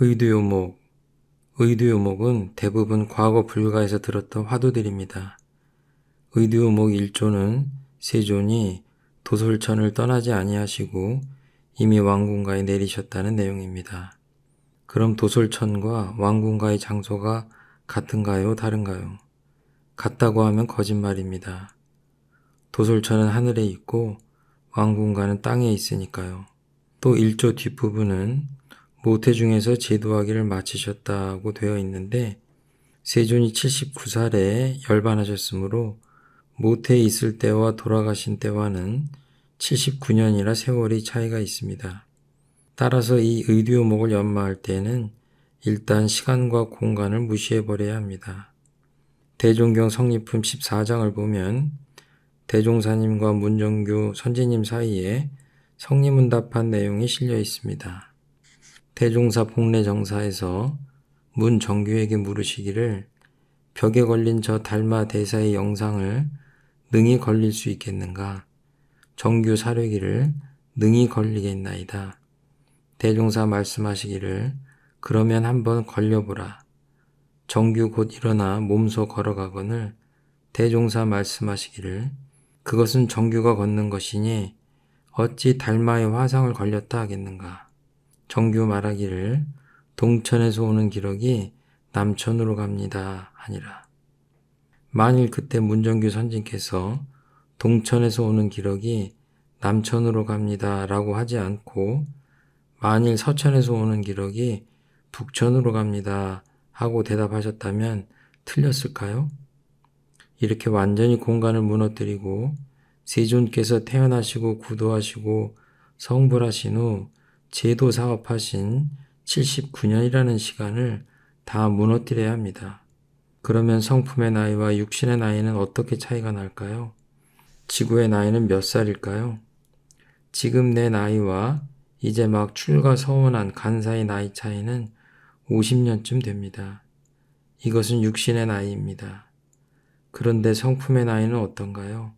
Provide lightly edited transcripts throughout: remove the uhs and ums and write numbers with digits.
의두요목. 의두요목은 대부분 과거 불가에서 들었던 화두들입니다. 의두요목 1조는 세존이 도솔천을 떠나지 아니하시고 이미 왕궁가에 내리셨다는 내용입니다. 그럼 도솔천과 왕궁가의 장소가 같은가요, 다른가요? 같다고 하면 거짓말입니다. 도솔천은 하늘에 있고 왕궁가는 땅에 있으니까요. 또 1조 뒷부분은 모태중에서 제도하기를 마치셨다고 되어 있는데 세존이 79살에 열반하셨으므로 모태에 있을 때와 돌아가신 때와는 79년이라 세월이 차이가 있습니다. 따라서 이 의두요목을 연마할 때에는 일단 시간과 공간을 무시해버려야 합니다. 대종경 성리품 14장을 보면 대종사님과 문정규 선지님 사이에 성리문답한 내용이 실려 있습니다. 대종사 복례정사에서 문정규에게 물으시기를 벽에 걸린 저 달마 대사의 영상을 능히 걸릴 수 있겠는가? 정규 사료기를 능히 걸리겠나이다. 대종사 말씀하시기를 그러면 한번 걸려보라. 정규 곧 일어나 몸소 걸어가거늘 대종사 말씀하시기를 그것은 정규가 걷는 것이니 어찌 달마의 화상을 걸렸다 하겠는가? 정규 말하기를 동천에서 오는 기록이 남천으로 갑니다 하니라. 만일 그때 문정규 선진께서 동천에서 오는 기록이 남천으로 갑니다 라고 하지 않고 만일 서천에서 오는 기록이 북천으로 갑니다 하고 대답하셨다면 틀렸을까요? 이렇게 완전히 공간을 무너뜨리고 세존께서 태어나시고 구도하시고 성불하신 후 제도 사업하신 79년이라는 시간을 다 무너뜨려야 합니다. 그러면 성품의 나이와 육신의 나이는 어떻게 차이가 날까요? 지구의 나이는 몇 살일까요? 지금 내 나이와 이제 막 출가 서원한 간사의 나이 차이는 50년쯤 됩니다. 이것은 육신의 나이입니다. 그런데 성품의 나이는 어떤가요?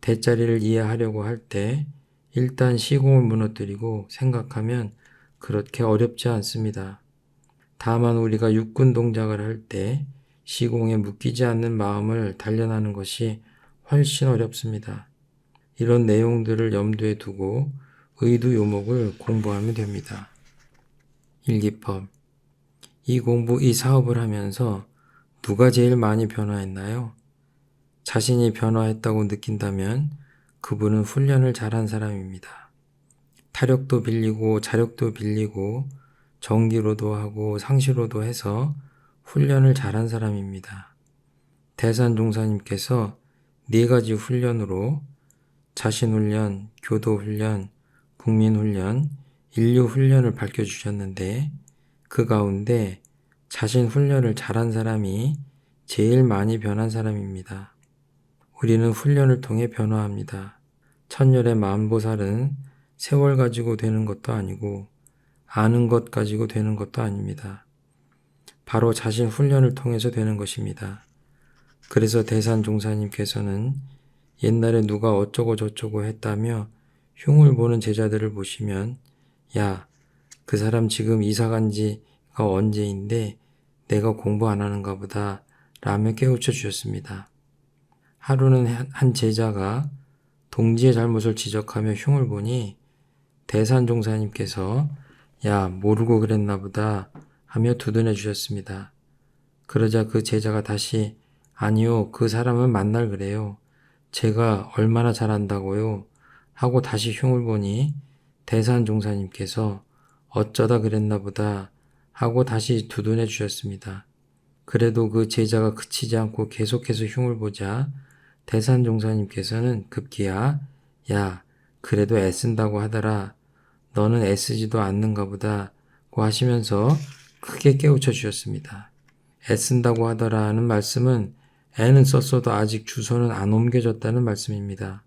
대자리를 이해하려고 할 때 일단 시공을 무너뜨리고 생각하면 그렇게 어렵지 않습니다. 다만 우리가 육군 동작을 할 때 시공에 묶이지 않는 마음을 단련하는 것이 훨씬 어렵습니다. 이런 내용들을 염두에 두고 의두요목을 공부하면 됩니다. 일기법. 이 사업을 하면서 누가 제일 많이 변화했나요? 자신이 변화했다고 느낀다면 그분은 훈련을 잘한 사람입니다. 타력도 빌리고 자력도 빌리고 정기로도 하고 상시로도 해서 훈련을 잘한 사람입니다. 대산종사님께서 4가지 훈련으로 자신훈련, 교도훈련, 국민훈련, 인류훈련을 밝혀주셨는데 그 가운데 자신훈련을 잘한 사람이 제일 많이 변한 사람입니다. 우리는 훈련을 통해 변화합니다. 천열의 만보살은 세월 가지고 되는 것도 아니고 아는 것 가지고 되는 것도 아닙니다. 바로 자신 훈련을 통해서 되는 것입니다. 그래서 대산종사님께서는 옛날에 누가 어쩌고 저쩌고 했다며 흉을 보는 제자들을 보시면 야, 그 사람 지금 이사 간 지가 언제인데 내가 공부 안 하는가 보다 라며 깨우쳐 주셨습니다. 하루는 한 제자가 동지의 잘못을 지적하며 흉을 보니 대산종사님께서 야, 모르고 그랬나 보다 하며 두둔해 주셨습니다. 그러자 그 제자가 다시 아니요, 그 사람은 만날 그래요. 제가 얼마나 잘한다고요? 하고 다시 흉을 보니 대산종사님께서 어쩌다 그랬나 보다 하고 다시 두둔해 주셨습니다. 그래도 그 제자가 그치지 않고 계속해서 흉을 보자 대산종사님께서는 급기야 야, 그래도 애쓴다고 하더라. 너는 애쓰지도 않는가 보다고 하시면서 크게 깨우쳐 주셨습니다. 애쓴다고 하더라는 말씀은 애는 썼어도 아직 주소는 안 옮겨졌다는 말씀입니다.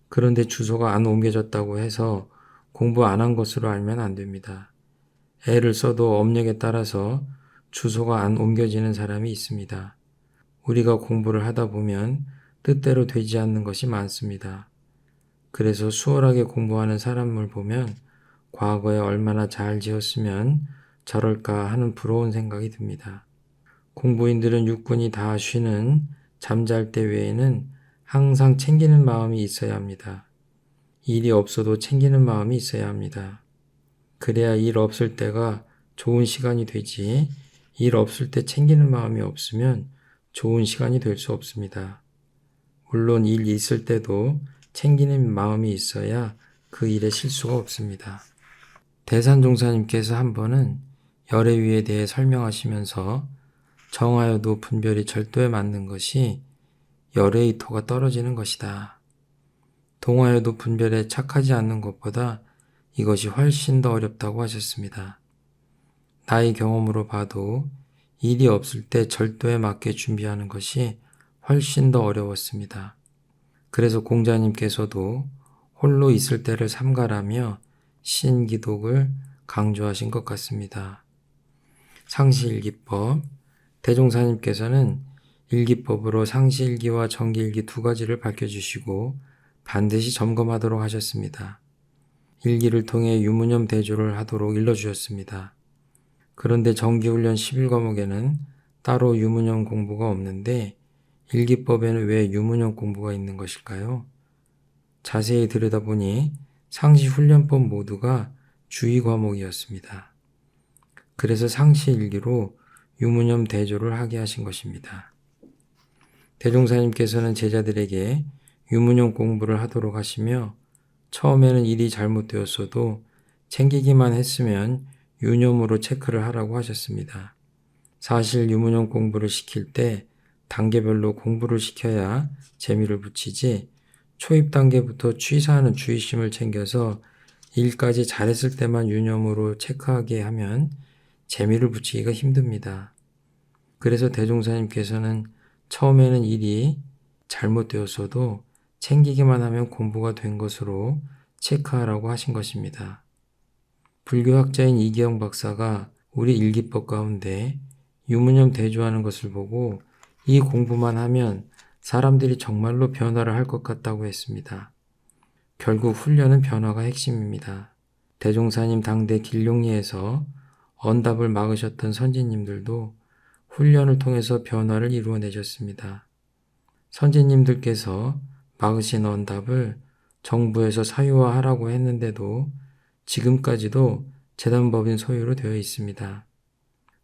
그런데 주소가 안 옮겨졌다고 해서 공부 안 한 것으로 알면 안 됩니다. 애를 써도 업력에 따라서 주소가 안 옮겨지는 사람이 있습니다. 우리가 공부를 하다 보면 뜻대로 되지 않는 것이 많습니다. 그래서 수월하게 공부하는 사람을 보면 과거에 얼마나 잘 지었으면 저럴까 하는 부러운 생각이 듭니다. 공부인들은 육군이 다 쉬는 잠잘 때 외에는 항상 챙기는 마음이 있어야 합니다. 일이 없어도 챙기는 마음이 있어야 합니다. 그래야 일 없을 때가 좋은 시간이 되지, 일 없을 때 챙기는 마음이 없으면 좋은 시간이 될 수 없습니다. 물론 일 있을 때도 챙기는 마음이 있어야 그 일에 실수가 없습니다. 대산종사님께서 한 번은 열애위에 대해 설명하시면서 정하여도 분별이 절도에 맞는 것이 열애의 토가 떨어지는 것이다. 동하여도 분별에 착하지 않는 것보다 이것이 훨씬 더 어렵다고 하셨습니다. 나의 경험으로 봐도 일이 없을 때 절도에 맞게 준비하는 것이 훨씬 더 어려웠습니다. 그래서 공자님께서도 홀로 있을 때를 삼가라며 신기독을 강조하신 것 같습니다. 상시일기법, 대종사님께서는 일기법으로 상시일기와 정기일기 두 가지를 밝혀주시고 반드시 점검하도록 하셨습니다. 일기를 통해 유무념 대조를 하도록 일러주셨습니다. 그런데 정기훈련 11과목에는 따로 유무념 공부가 없는데 일기법에는 왜 유무념 공부가 있는 것일까요? 자세히 들여다보니 상시훈련법 모두가 주의 과목이었습니다. 그래서 상시일기로 유무념 대조를 하게 하신 것입니다. 대종사님께서는 제자들에게 유무념 공부를 하도록 하시며 처음에는 일이 잘못되었어도 챙기기만 했으면 유념으로 체크를 하라고 하셨습니다. 사실 유무념 공부를 시킬 때 단계별로 공부를 시켜야 재미를 붙이지 초입 단계부터 취사하는 주의심을 챙겨서 일까지 잘했을 때만 유념으로 체크하게 하면 재미를 붙이기가 힘듭니다. 그래서 대종사님께서는 처음에는 일이 잘못되었어도 챙기기만 하면 공부가 된 것으로 체크하라고 하신 것입니다. 불교학자인 이기영 박사가 우리 일기법 가운데 유무념 대조하는 것을 보고 이 공부만 하면 사람들이 정말로 변화를 할 것 같다고 했습니다. 결국 훈련은 변화가 핵심입니다. 대종사님 당대 길룡리에서 언답을 막으셨던 선지님들도 훈련을 통해서 변화를 이루어내셨습니다. 선지님들께서 막으신 언답을 정부에서 사유화하라고 했는데도 지금까지도 재단법인 소유로 되어 있습니다.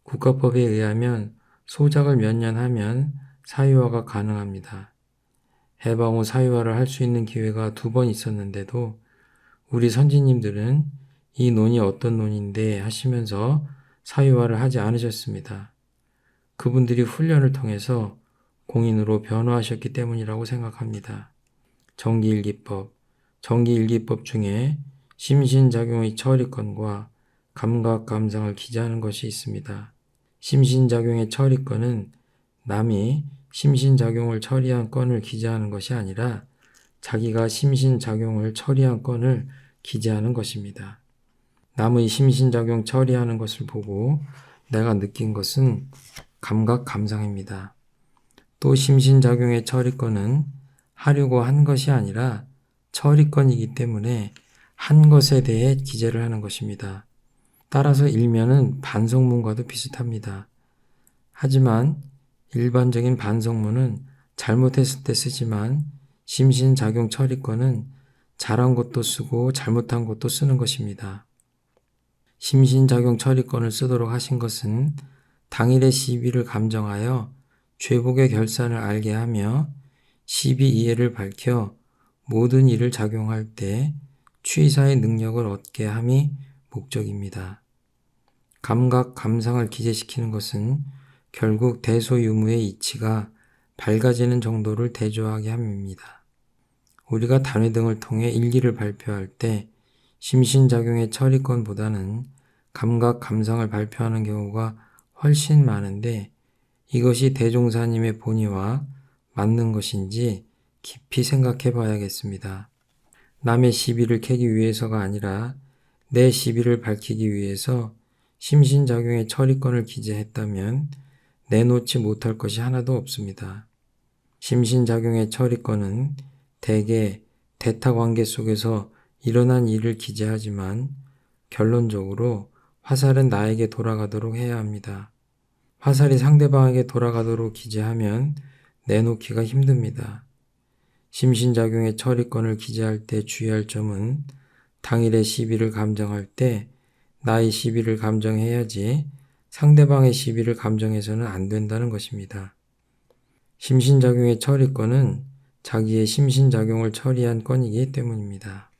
국가법에 의하면 소작을 몇 년 하면 사유화가 가능합니다. 해방 후 사유화를 할 수 있는 기회가 2번 있었는데도 우리 선지님들은 이 논이 어떤 논인데 하시면서 사유화를 하지 않으셨습니다. 그분들이 훈련을 통해서 공인으로 변화하셨기 때문이라고 생각합니다. 정기일기법, 정기일기법 중에 심신작용의 처리권과 감각감상을 기재하는 것이 있습니다. 심신작용의 처리권은 남이 심신작용을 처리한 건을 기재하는 것이 아니라 자기가 심신작용을 처리한 건을 기재하는 것입니다. 남의 심신작용 처리하는 것을 보고 내가 느낀 것은 감각감상입니다. 또 심신작용의 처리권은 하려고 한 것이 아니라 처리권이기 때문에 한 것에 대해 기재를 하는 것입니다. 따라서 일면은 반성문과도 비슷합니다. 하지만 일반적인 반성문은 잘못했을 때 쓰지만 심신작용 처리권은 잘한 것도 쓰고 잘못한 것도 쓰는 것입니다. 심신작용 처리권을 쓰도록 하신 것은 당일의 시비를 감정하여 죄복의 결산을 알게 하며 시비 이해를 밝혀 모든 일을 작용할 때 취사의 능력을 얻게 함이 목적입니다. 감각, 감상을 기재시키는 것은 결국 대소유무의 이치가 밝아지는 정도를 대조하게 함입니다. 우리가 단회 등을 통해 일기를 발표할 때 심신작용의 처리권보다는 감각, 감상을 발표하는 경우가 훨씬 많은데 이것이 대종사님의 본의와 맞는 것인지 깊이 생각해 봐야겠습니다. 남의 시비를 캐기 위해서가 아니라 내 시비를 밝히기 위해서 심신작용의 처리권을 기재했다면 내놓지 못할 것이 하나도 없습니다. 심신작용의 처리권은 대개 대타관계 속에서 일어난 일을 기재하지만 결론적으로 화살은 나에게 돌아가도록 해야 합니다. 화살이 상대방에게 돌아가도록 기재하면 내놓기가 힘듭니다. 심신작용의 처리권을 기재할 때 주의할 점은 당일의 시비를 감정할 때 나의 시비를 감정해야지 상대방의 시비를 감정해서는 안 된다는 것입니다. 심신작용의 처리권은 자기의 심신작용을 처리한 건이기 때문입니다.